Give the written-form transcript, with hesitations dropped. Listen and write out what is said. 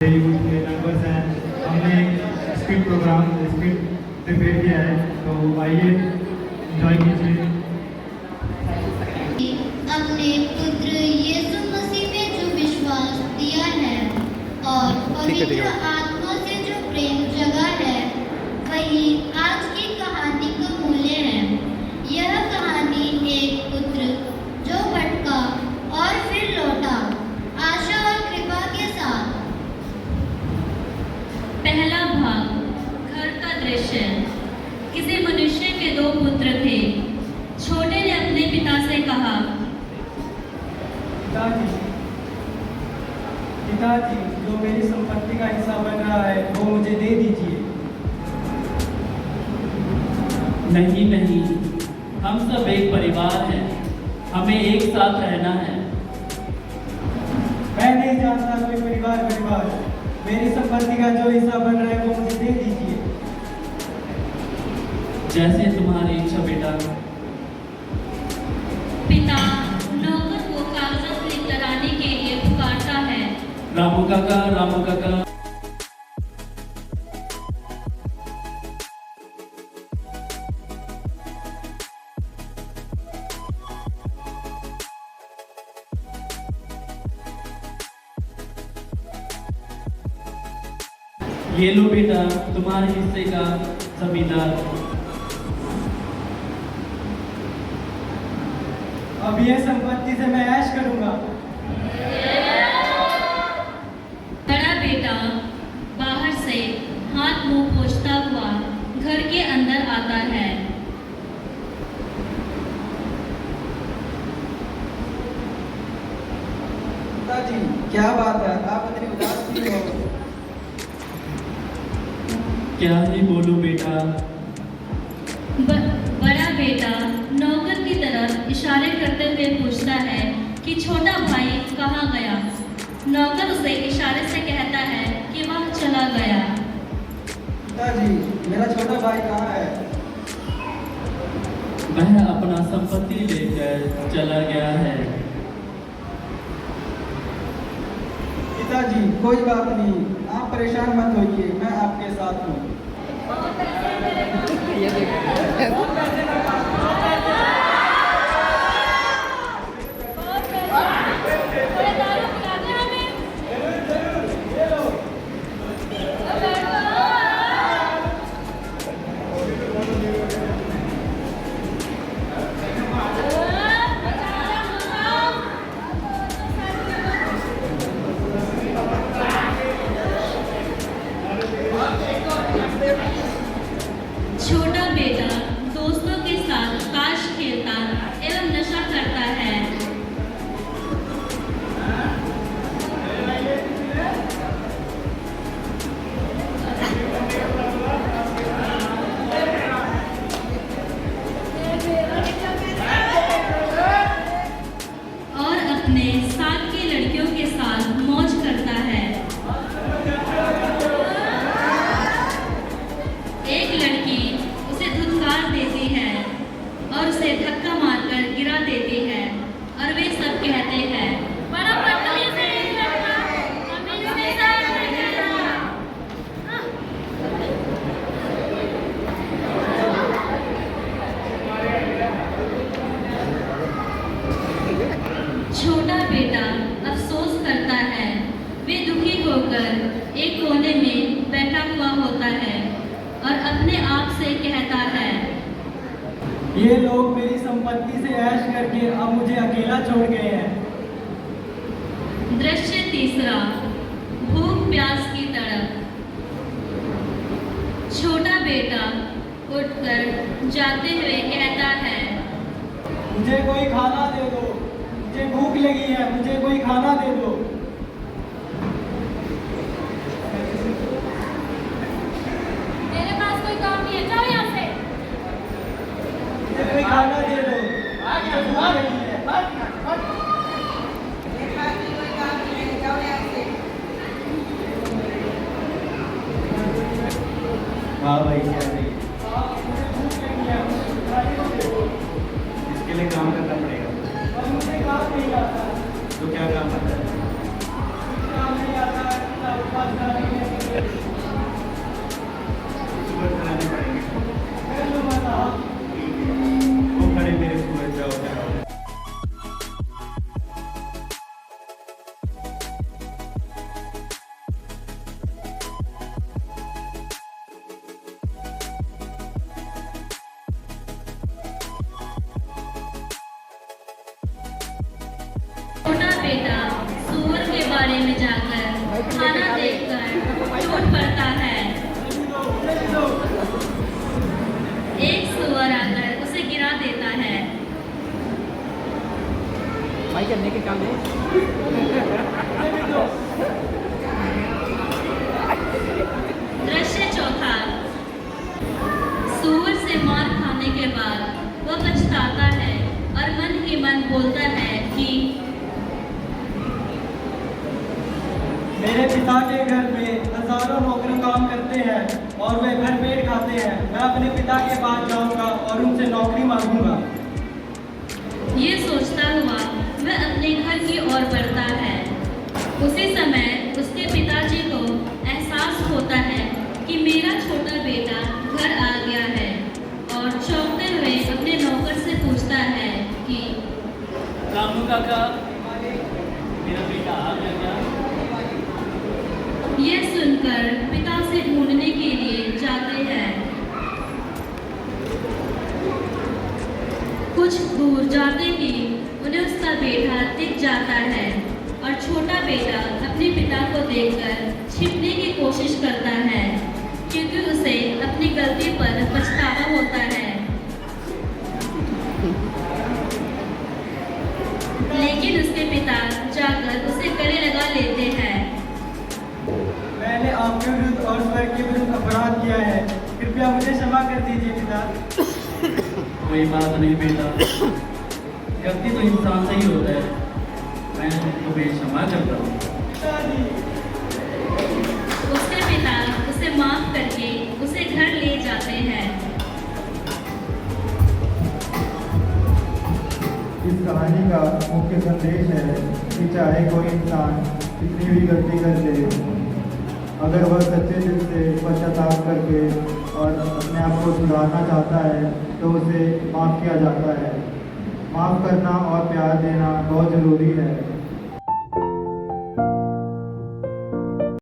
Youth के members हैं, हमने स्किट प्रोग्राम स्किट प्रिपेयर किया है, तो आइए एंजॉय कीजिए। अपने पुत्र यीशु मसीह में जो विश्वास दिया है और पवित्र आत्मा से जो प्रेम जगा है, वही आज की कहानी का मूल्य है। यह कहानी एक पुत्र जो भटका और फिर लौटा, आशा और कृपा के साथ। पहला भाग, घर का दृश्य। किसी मनुष्य के 2 पुत्र थे। छोटे ने अपने पिता से कहा, पिताजी, जो मेरी संपत्ति का हिस्सा बन रहा है वो मुझे दे दीजिए। नहीं नहीं, हम सब एक परिवार हैं, हमें एक साथ रहना है। मैं नहीं जानता कोई परिवार, मेरी संपत्ति का जो हिस्सा बन रहा है वो मुझे दे दीजिए। जैसे तुम्हारी इच्छा बेटा। पिता नौकर को कागजात लेकर आने के लिए पुकारता है। रामू काका, रामू काका। ये लो बेटा, तुम्हारे हिस्से का जमींदार। अब ये संपत्ति से मैं ऐश करूंगा। बड़ा बेटा बाहर से हाथ मुंह पोंछता हुआ घर के अंदर आता है। पिताजी, क्या बात है, आप इतनी उदास क्यों हो? क्या ही बोलूं बेटा। बड़ा बेटा नौकर की तरफ इशारे करते हुए पूछता है कि छोटा भाई कहाँ गया। नौकर उसे इशारे से कहता है कि वह चला गया। पिताजी, मेरा छोटा भाई कहाँ है? वह अपना संपत्ति लेकर चला गया है। पिताजी, कोई बात नहीं, आप परेशान मत होइए, मैं आपके साथ हूँ। छोटा बेटा दोस्तों के साथ ताश खेलता एवं नशा करता है। और अपने साथ की लड़कियों के साथ मौज करता है। एक लड़की उसे धुतकार देती है और उसे धक्का मारकर गिरा देती है और वे सब कहते हैं, बड़ा बदतमीज है ये लड़का, हमें इसके साथ नहीं रहना। छोटा बेटा अफसोस करता है। वे दुखी होकर एक कोने में बैठा हुआ होता है और अपने आप से कहता है, ये लोग मेरी संपत्ति से ऐश करके अब मुझे अकेला छोड़ गए हैं। दृश्य तीसरा, भूख प्यास की तड़प। छोटा बेटा उठकर जाते हुए कहता है, मुझे कोई खाना दे दो, मुझे भूख लगी है, मुझे कोई खाना दे दो। मेरे पास कोई काम नहीं है, जाओ यहाँ से। मुझे कोई खाना दे दो, मुझे भूख लगी है। हाँ भाई, क्या चाहिए? इसके लिए काम करना पड़ेगा। तो क्या काम करता है? बाड़े में जाकर खाना देखकर चोट पड़ता है। एक सुअर आकर उसे गिरा देता है। दृश्य चौथा। सूअर से मार खाने के बाद वह पछताता है और मन ही मन बोलता है कि मेरे पिता के घर में हजारों नौकर काम करते हैं और वे भर पेट खाते हैं। मैं अपने पिता के पास जाऊंगा और उनसे नौकरी मांगूंगा। ये सोचता हुआ वह अपने घर की ओर बढ़ता है। उसी समय उसके पिताजी को एहसास होता है कि मेरा छोटा बेटा घर आ गया है और चौंकते हुए अपने नौकर से पूछता है कि रामू काका, मेरा बेटा आ गया क्या? यह सुनकर पिता उसे ढूंढने के लिए जाते हैं। कुछ दूर जाते ही उन्हें उसका बेटा दिख जाता है और छोटा बेटा अपने पिता को देखकर छिपने की कोशिश करता है क्योंकि उसे अपनी गलती पर पछतावा होता है। लेकिन उसके पिता जाकर उसे गले लगा लेते हैं। मैंने आपके विरुद्ध और स्वर्ग के विरुद्ध अपराध किया है, कृपया मुझे क्षमा कर दीजिए पिता। कोई बात नहीं बेटा, गलती तो इंसान से ही होता है। मैं तुम्हें क्षमा करता हूँ। पिताजी। उसके पिता उसे माफ करके उसे घर ले जाते हैं। इस कहानी का मुख्य संदेश है कि चाहे कोई इंसान कितनी भी गलती कर ले, अगर वह सच्चे दिल से पश्चाताप करके और अपने आप को सुधारना चाहता है तो उसे माफ़ किया जाता है। माफ़ करना और प्यार देना बहुत ज़रूरी है।